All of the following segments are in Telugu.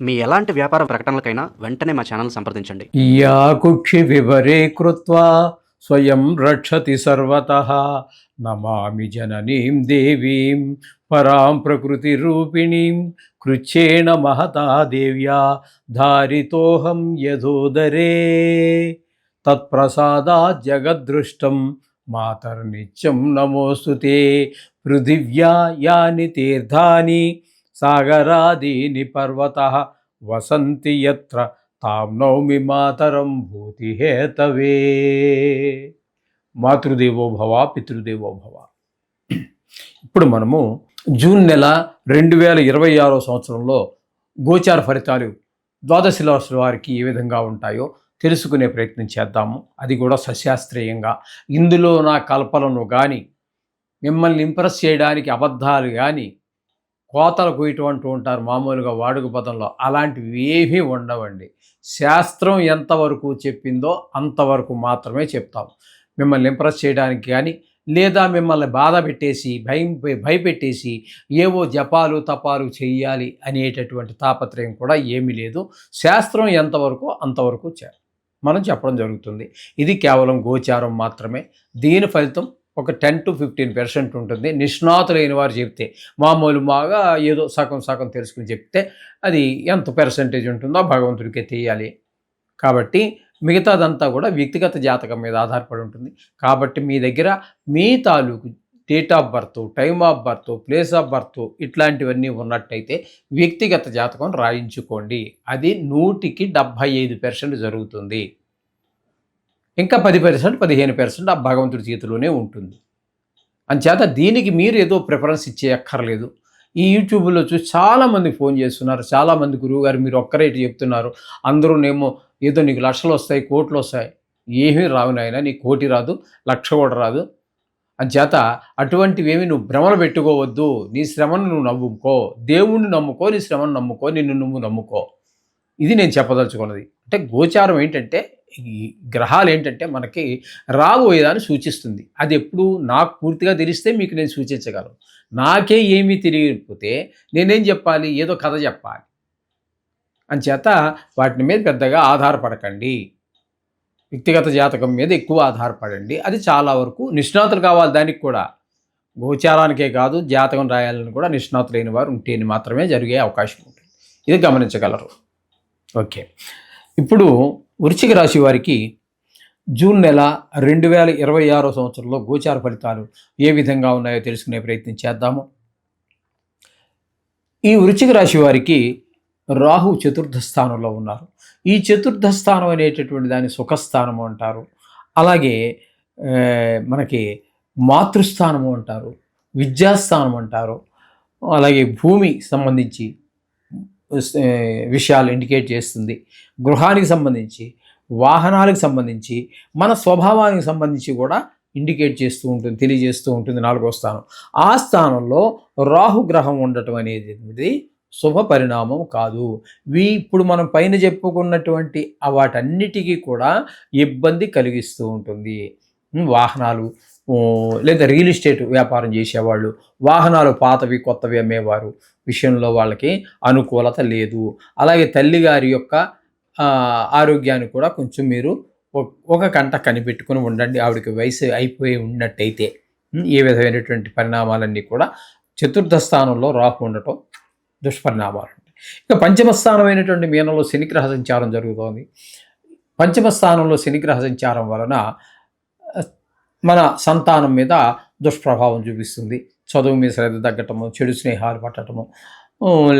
మీ ఎలాంటి వ్యాపార ప్రకటనలకైనా వెంటనే మా ఛానల్ సంప్రదించండి. యా కుక్షి వివరే కృత్వా స్వయం రక్షతి సర్వతః నమామి జననీం దేవీం పరాం ప్రకృతి రూపిణీం కృచ్ఛేన మహతా దేవ్యా ధారితోహం యథోదరే తత్ప్రసాదాత్ జగద్దృష్టం మాతర్నిత్యం నమోస్తుతే పృథివ్యా యాని తీర్థాని సాగరాదీని పర్వతః వసంతి యత్ర తాం నౌమి మాతరం భూతిహేతవే. మాతృదేవో భవ పితృదేవో భవ. ఇప్పుడు మనము జూన్ నెల 2026 సంవత్సరంలో గోచార ఫలితాలు ద్వాదశ రాశుల వారికి ఏ విధంగా ఉంటాయో తెలుసుకునే ప్రయత్నం చేద్దాము. అది కూడా సశాస్త్రీయంగా. ఇందులో నా కల్పనను కానీ, మిమ్మల్ని ఇంప్రెస్ చేయడానికి అబద్ధాలు కానీ, కోతలకు ఇటువంటి ఉంటారు మామూలుగా వాడుక పదంలో, అలాంటివి ఏమీ ఉండవండి. శాస్త్రం ఎంతవరకు చెప్పిందో అంతవరకు మాత్రమే చెప్తాం. మిమ్మల్ని ఇంప్రెస్ చేయడానికి కానీ, లేదా మిమ్మల్ని బాధ పెట్టేసి భయపెట్టేసి ఏవో జపాలు తపాలు చెయ్యాలి అనేటటువంటి తాపత్రయం కూడా ఏమీ లేదు. శాస్త్రం ఎంతవరకు అంతవరకు మనం చెప్పడం జరుగుతుంది. ఇది కేవలం గోచారం మాత్రమే. దీని ఫలితం ఒక 10 to 15% ఉంటుంది. నిష్ణాతులైన వారు చెప్తే, మామూలుగా ఏదో సగం సగం తెలుసుకుని చెప్తే అది ఎంత పర్సెంటేజ్ ఉంటుందో భగవంతుడికే తెలియాలి. కాబట్టి మిగతాదంతా కూడా వ్యక్తిగత జాతకం మీద ఆధారపడి ఉంటుంది. కాబట్టి మీ దగ్గర మీ తాలూకు date of birth, time of birth, place of birth ఇట్లాంటివన్నీ ఉన్నట్టయితే వ్యక్తిగత జాతకం రాయించుకోండి. అది 100కి 75% జరుగుతుంది. ఇంకా 10%, 15% ఆ భగవంతుడి చేతిలోనే ఉంటుంది. అంచేత దీనికి మీరు ఏదో ప్రిఫరెన్స్ ఇచ్చేయక్కర్లేదు. ఈ యూట్యూబ్లో చూసి చాలామంది ఫోన్ చేస్తున్నారు. చాలామంది గురువుగారు మీరు ఒక్కరేటి చెప్తున్నారు, అందరూనేమో ఏదో నీకు లక్షలు వస్తాయి, కోట్లు వస్తాయి. ఏమీ రావు నాయన, నీకు కోటి రాదు, లక్ష కూడా రాదు. అంచేత అటువంటివేమి నువ్వు భ్రమలు పెట్టుకోవద్దు. నీ శ్రమను నువ్వు నమ్ముకో, దేవుణ్ణి నమ్ముకో, నీ శ్రమను నమ్ముకో, నిన్ను నువ్వు నమ్ముకో. ఇది నేను చెప్పదలుచుకున్నది. అంటే గోచారం ఏంటంటే, ఈ గ్రహాలు ఏంటంటే మనకి రాబోయేదాన్ని సూచిస్తుంది. అది ఎప్పుడు నాకు పూర్తిగా తెలిస్తే మీకు నేను సూచించగలను. నాకే ఏమీ తెలియకపోతే నేనేం చెప్పాలి? ఏదో కథ చెప్పాలి. అంచేత వాటి మీద పెద్దగా ఆధారపడకండి. వ్యక్తిగత జాతకం మీద ఎక్కువ ఆధారపడండి. అది చాలా వరకు నిష్ణాతులు కావాలి. దానికి కూడా గోచారానికే కాదు, జాతకం రాయాలని కూడా నిష్ణాతులైన వారు ఉంటేనే మాత్రమే జరిగే అవకాశం ఉంటుంది. ఇది గమనించగలరు. ఓకే, ఇప్పుడు వృశ్చిక రాశి వారికి జూన్ నెల 2026 సంవత్సరంలో గోచార ఫలితాలు ఏ విధంగా ఉన్నాయో తెలుసుకునే ప్రయత్నం చేద్దాము. ఈ వృశ్చిక రాశి వారికి రాహు చతుర్థ స్థానంలో ఉన్నారు. ఈ చతుర్థ స్థానం అనేటటువంటి దాన్ని సుఖస్థానము అంటారు. అలాగే మనకి మాతృస్థానము అంటారు, విద్యాస్థానం అంటారు. అలాగే భూమి సంబంధించి విషయాలు ఇండికేట్ చేస్తుంది. గృహానికి సంబంధించి, వాహనాలకు సంబంధించి, మన స్వభావానికి సంబంధించి కూడా ఇండికేట్ చేస్తూ ఉంటుంది, తెలియజేస్తూ ఉంటుంది 4వ స్థానం. ఆ స్థానంలో రాహుగ్రహం ఉండటం అనేది శుభ పరిణామం కాదు. ఇప్పుడు మనం పైన చెప్పుకున్నటువంటి వాటన్నిటికీ కూడా ఇబ్బంది కలిగిస్తూ ఉంటుంది. వాహనాలు లేదా రియల్ ఎస్టేట్ వ్యాపారం చేసేవాళ్ళు, వాహనాలు పాతవి కొత్తవి అమ్మేవారు విషయంలో వాళ్ళకి అనుకూలత లేదు. అలాగే తల్లిగారి యొక్క ఆరోగ్యాన్ని కూడా కొంచెం మీరు ఒక కంట కనిపెట్టుకుని ఉండండి. ఆవిడకి వయసు అయిపోయి ఉన్నట్టయితే ఏ విధమైనటువంటి పరిణామాలన్నీ కూడా చతుర్థ స్థానంలో రాహు ఉండటం దుష్పరిణామాలు. ఇక పంచమ స్థానమైనటువంటి మీనంలో శనిగ్రహ సంచారం జరుగుతోంది. పంచమ స్థానంలో శనిగ్రహ సంచారం వలన మన సంతానం మీద దుష్ప్రభావం చూపిస్తుంది. చదువు మీద శ్రద్ధ తగ్గటము, చెడు స్నేహాలు పట్టడము,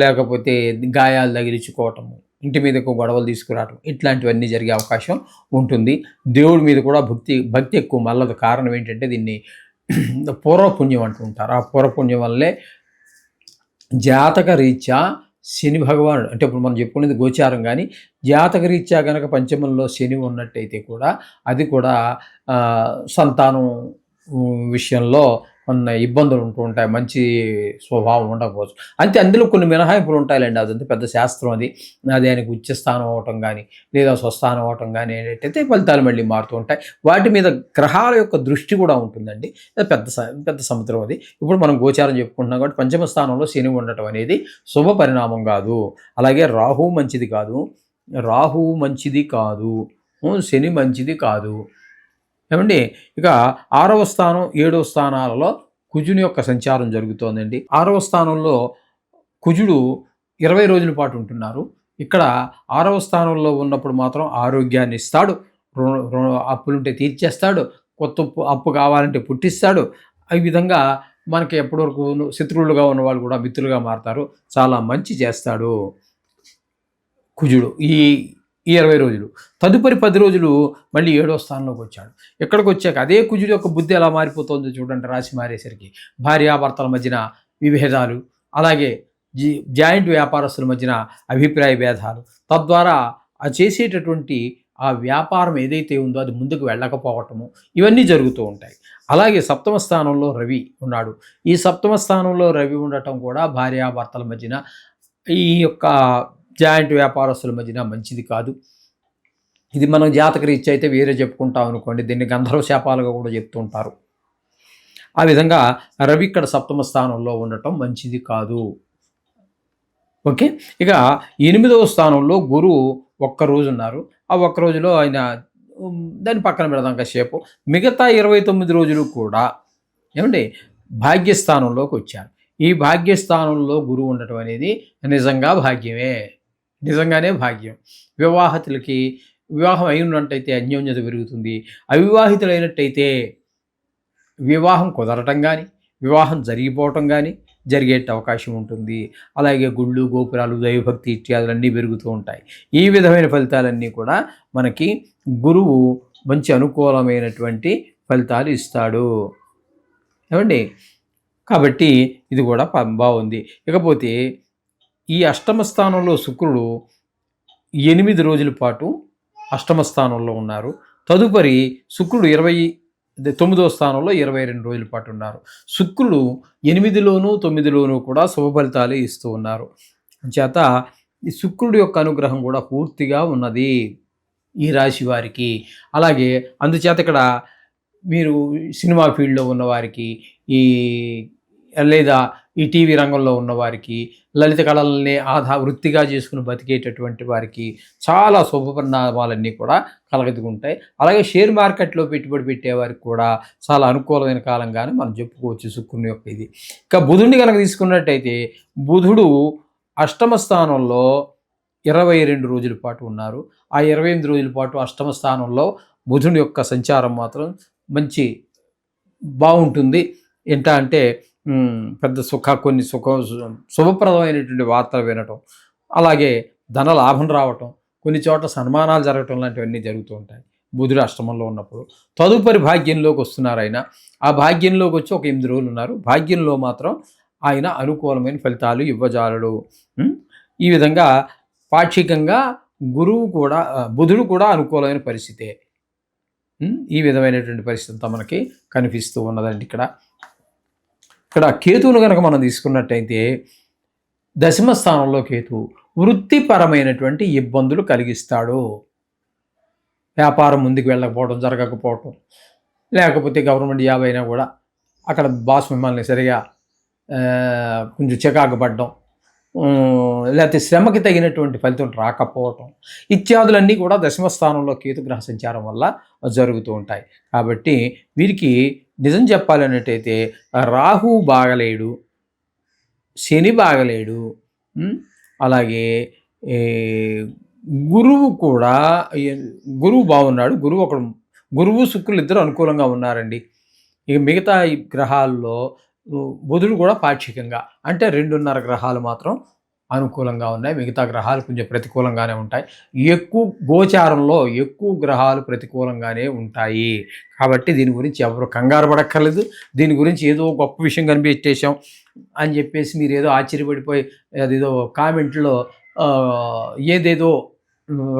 లేకపోతే గాయాలు తగిలించుకోవటము, ఇంటి మీదకు గొడవలు తీసుకురావటం, ఇట్లాంటివన్నీ జరిగే అవకాశం ఉంటుంది. దేవుడి మీద కూడా భక్తి ఎక్కువ మళ్ళదు. కారణం ఏంటంటే దీన్ని పూర్వపుణ్యం అంటూ ఉంటారు. ఆ పూర్వపుణ్యం వల్లే జాతక రీత్యా శని భగవానుడు, అంటే ఇప్పుడు మనం చెప్పుకునేది గోచారం, కానీ జాతక రీత్యా కనుక పంచమంలో శని ఉన్నట్టయితే కూడా అది కూడా సంతానం విషయంలో కొన్ని ఇబ్బందులు ఉంటూ ఉంటాయి, మంచి స్వభావం ఉండకపోవచ్చు. అంతే, అందులో కొన్ని మినహాయింపులు ఉంటాయిలెండి. అదంతా పెద్ద శాస్త్రం అది. అది ఆయనకు ఉచ్చస్థానం అవ్వటం గానీ, లేదా స్వస్థానం అవ్వటం గానీ ఏంటంటే ఫలితాలు మళ్ళీ మారుతూ ఉంటాయి. వాటి మీద గ్రహాల యొక్క దృష్టి కూడా ఉంటుందండి. అది పెద్ద సముద్రం అది. ఇప్పుడు మనం గోచారం చెప్పుకుంటున్నాం కాబట్టి పంచమ స్థానంలో శని ఉండటం అనేది శుభ పరిణామం కాదు. అలాగే రాహువు మంచిది కాదు. శని మంచిది కాదు. ఏమండి, ఇక 6వ స్థానం 7వ స్థానాలలో కుజుని యొక్క సంచారం జరుగుతోందండి. 6వ స్థానంలో కుజుడు 20 రోజుల పాటు ఉంటున్నారు. ఇక్కడ 6వ స్థానంలో ఉన్నప్పుడు మాత్రం ఆరోగ్యాన్ని ఇస్తాడు, అప్పులుంటే తీర్చేస్తాడు, కొత్త అప్పు కావాలంటే పుట్టిస్తాడు. ఈ విధంగా మనకి ఎప్పటి వరకు శత్రువులుగా ఉన్న వాళ్ళు కూడా మిత్రులుగా మారతారు. చాలా మంచి చేస్తాడు కుజుడు ఈ 20 రోజులు. తదుపరి 10 రోజులు మళ్ళీ 7వ స్థానంలోకి వచ్చాడు. ఇక్కడికి వచ్చాక అదే కుజుడు యొక్క బుద్ధి ఎలా మారిపోతుందో చూడండి. రాశి మారేసరికి భార్యాభర్తల మధ్యన విభేదాలు, అలాగే జాయింట్ వ్యాపారస్తుల మధ్యన అభిప్రాయ భేదాలు, తద్వారా ఆ చేసేటటువంటి ఆ వ్యాపారం ఏదైతే ఉందో అది ముందుకు వెళ్ళకపోవటము, ఇవన్నీ జరుగుతూ ఉంటాయి. అలాగే 7వ స్థానంలో రవి ఉన్నాడు. ఈ 7వ స్థానంలో రవి ఉండటం కూడా భార్యాభర్తల మధ్యన, ఈ యొక్క జాయింట్ వ్యాపారస్తుల మధ్యన మంచిది కాదు. ఇది మనం జాతకరీత్యా అయితే వేరే చెప్పుకుంటాం అనుకోండి, దీన్ని గంధర్వ శాపాలుగా కూడా చెప్తూ ఉంటారు. ఆ విధంగా రవి ఇక్కడ 7వ స్థానంలో ఉండటం మంచిది కాదు. ఓకే, ఇక 8వ స్థానంలో గురువు ఒక్కరోజు ఉన్నారు. ఆ ఒక్క రోజులో ఆయన దాన్ని పక్కన పెడదాం కాసేపు. మిగతా 29 రోజులు కూడా ఏమండి భాగ్యస్థానంలోకి వచ్చారు. ఈ భాగ్యస్థానంలో గురువు ఉండటం అనేది నిజంగానే భాగ్యం. వివాహితులకి వివాహం అయినట్టయితే అన్యోన్యత పెరుగుతుంది. అవివాహితులైనట్టయితే వివాహం కుదరటం కానీ, వివాహం జరిగిపోవటం కానీ జరిగే అవకాశం ఉంటుంది. అలాగే గుళ్ళు, గోపురాలు, దైవభక్తి ఇత్యాదులన్నీ పెరుగుతూ ఉంటాయి. ఈ విధమైన ఫలితాలన్నీ కూడా మనకి గురువు మంచి అనుకూలమైనటువంటి ఫలితాలు ఇస్తాడు. ఏమండి, కాబట్టి ఇది కూడా బాగుంది. ఇకపోతే ఈ 8వ స్థానంలో శుక్రుడు 8 రోజుల పాటు 8వ స్థానంలో ఉన్నారు. తదుపరి శుక్రుడు 9వ స్థానంలో 22 రోజుల పాటు ఉన్నారు. శుక్రుడు 8లోనూ 9లోనూ కూడా శుభ ఫలితాలు ఇస్తూ ఉన్నారు. చేత ఈ శుక్రుడి యొక్క అనుగ్రహం కూడా పూర్తిగా ఉన్నది ఈ రాశి వారికి. అలాగే అందుచేత ఇక్కడ మీరు సినిమా ఫీల్డ్లో ఉన్నవారికి, లేదా ఈ టీవీ రంగంలో ఉన్నవారికి, లలిత కళల్ని వృత్తిగా చేసుకుని బతికేటటువంటి వారికి చాలా శుభ పరిణామాలన్నీ కూడా కలగదుకుంటాయి. అలాగే షేర్ మార్కెట్లో పెట్టుబడి పెట్టేవారికి కూడా చాలా అనుకూలమైన కాలంగానే మనం చెప్పుకోవచ్చు శుక్రుని యొక్క ఇది. ఇక బుధుడిని కనుక తీసుకున్నట్టయితే బుధుడు 8వ స్థానంలో 22 రోజుల పాటు ఉన్నారు. ఆ 28 రోజుల పాటు 8వ స్థానంలో బుధుని యొక్క సంచారం మాత్రం మంచి బాగుంటుంది. ఏంటా అంటే పెద్ద కొన్ని శుభప్రదమైనటువంటి వార్తలు వినటం, అలాగే ధన లాభం రావటం, కొన్ని చోట్ల సన్మానాలు జరగటం లాంటివన్నీ జరుగుతూ ఉంటాయి బుధుడు అష్టమంలో ఉన్నప్పుడు. తదుపరి భాగ్యంలోకి వస్తున్నారు ఆయన. ఆ భాగ్యంలోకి వచ్చి ఒక 8 రోజులు ఉన్నారు. భాగ్యంలో మాత్రం ఆయన అనుకూలమైన ఫలితాలు ఇవ్వజాలడు. ఈ విధంగా పాక్షికంగా బుధుడు కూడా అనుకూలమైన పరిస్థితే. ఈ విధమైనటువంటి పరిస్థితి అంతా మనకి కనిపిస్తూ ఉన్నదండి. ఇక్కడ కేతువును కనుక మనం తీసుకున్నట్టయితే 10వ స్థానంలో కేతువు వృత్తిపరమైనటువంటి ఇబ్బందులు కలిగిస్తాడు. వ్యాపారం ముందుకు వెళ్ళకపోవడం, జరగకపోవటం, లేకపోతే గవర్నమెంట్ జాబ్ అయినా కూడా అక్కడ బాస్ మిమ్మల్ని సరిగా కొంచెం చికాకు పడడం, లేకపోతే శ్రమకి తగినటువంటి ఫలితం రాకపోవటం ఇత్యాదులన్నీ కూడా 10వ స్థానంలో కేతుగ్రహ సంచారం వల్ల జరుగుతూ ఉంటాయి. కాబట్టి వీరికి నిజం చెప్పాలన్నట్టయితే రాహువు బాగలేడు, శని బాగలేడు, అలాగే గురువు బాగున్నాడు. గురువు శుక్రులు ఇద్దరు అనుకూలంగా ఉన్నారండి. ఇక మిగతా ఈ గ్రహాల్లో బుధుడు కూడా పాక్షికంగా, అంటే 2.5 గ్రహాలు మాత్రం అనుకూలంగా ఉన్నాయి. మిగతా గ్రహాలు కొంచెం ప్రతికూలంగానే ఉంటాయి. గోచారంలో ఎక్కువ గ్రహాలు ప్రతికూలంగానే ఉంటాయి. కాబట్టి దీని గురించి ఎవరు కంగారు పడక్కర్లేదు. దీని గురించి ఏదో గొప్ప విషయం కనిపెట్టేశాం అని చెప్పేసి మీరు ఏదో ఆశ్చర్యపడిపోయి అదేదో కామెంట్లో ఏదేదో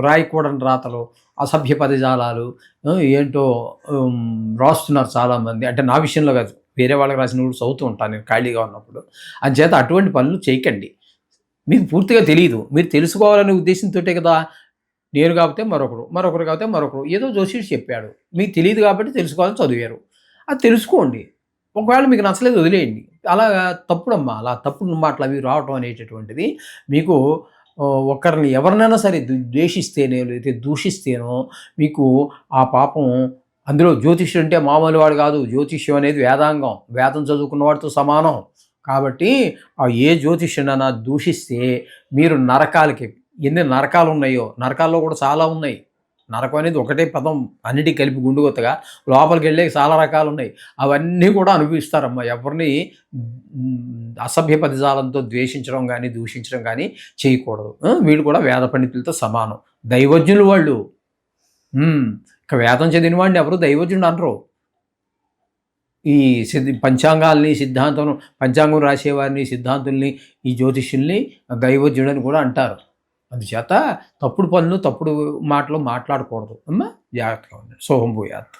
రాయకూడని రాతలు, అసభ్య పదజాలాలు ఏంటో రాస్తున్నారు చాలామంది. అంటే నా విషయంలో కాదు, వేరే వాళ్ళకి రాసినప్పుడు చదువుతూ ఉంటాను నేను ఖాళీగా ఉన్నప్పుడు. అంచేత అటువంటి పనులు చేయకండి. మీకు పూర్తిగా తెలీదు. మీరు తెలుసుకోవాలనే ఉద్దేశంతోటే కదా! నేను కాకపోతే మరొకరు, మరొకరు కాకపోతే మరొకరు. ఏదో జోసియుడు చెప్పాడు. మీకు తెలీదు కాబట్టి తెలుసుకోవాలని చదివారు. అది తెలుసుకోండి. ఒకవేళ మీకు నచ్చలేదు వదిలేయండి. అలాగా తప్పుడమ్మా. అలా తప్పుడు మాటలు అవి రావటం అనేటటువంటిది మీకు ఒకరిని ఎవరినైనా సరే ద్వేషిస్తేనే లేతే దూషిస్తేనో మీకు ఆ పాపం అందులో జ్యోతిష్యుడు అంటే మామూలు వాడు కాదు. జ్యోతిష్యం అనేది వేదాంగం. వేదం చదువుకున్న వాడితో సమానం. కాబట్టి ఏ జ్యోతిష్యుడైనా దూషిస్తే మీరు నరకాలకి ఎన్ని నరకాలు ఉన్నాయో, నరకాల్లో కూడా చాలా ఉన్నాయి. నరకం అనేది ఒకటే పదం అన్నిటికి కలిపి గుండుగొత్తగా లోపలికి వెళ్ళే చాలా రకాలు ఉన్నాయి. అవన్నీ కూడా అనుభవిస్తారమ్మా. ఎవరిని అసభ్య పదజాలంతో ద్వేషించడం కానీ, దూషించడం కానీ చేయకూడదు. వీళ్ళు కూడా వేద పండితులతో సమానం. దైవజ్ఞులు వాళ్ళు. ఇక వేదం చదివిన వాడిని ఎవరు దైవజ్ఞుడు అనరు. ఈ పంచాంగాల్ని పంచాంగం రాసేవారిని, సిద్ధాంతుల్ని, ఈ జ్యోతిష్యుల్ని దైవజ్ఞుడని కూడా అంటారు. అందుచేత తప్పుడు పనులు, తప్పుడు మాటలు మాట్లాడకూడదు. జాగ్రత్తగా ఉండండి. శుభం భూయాత్.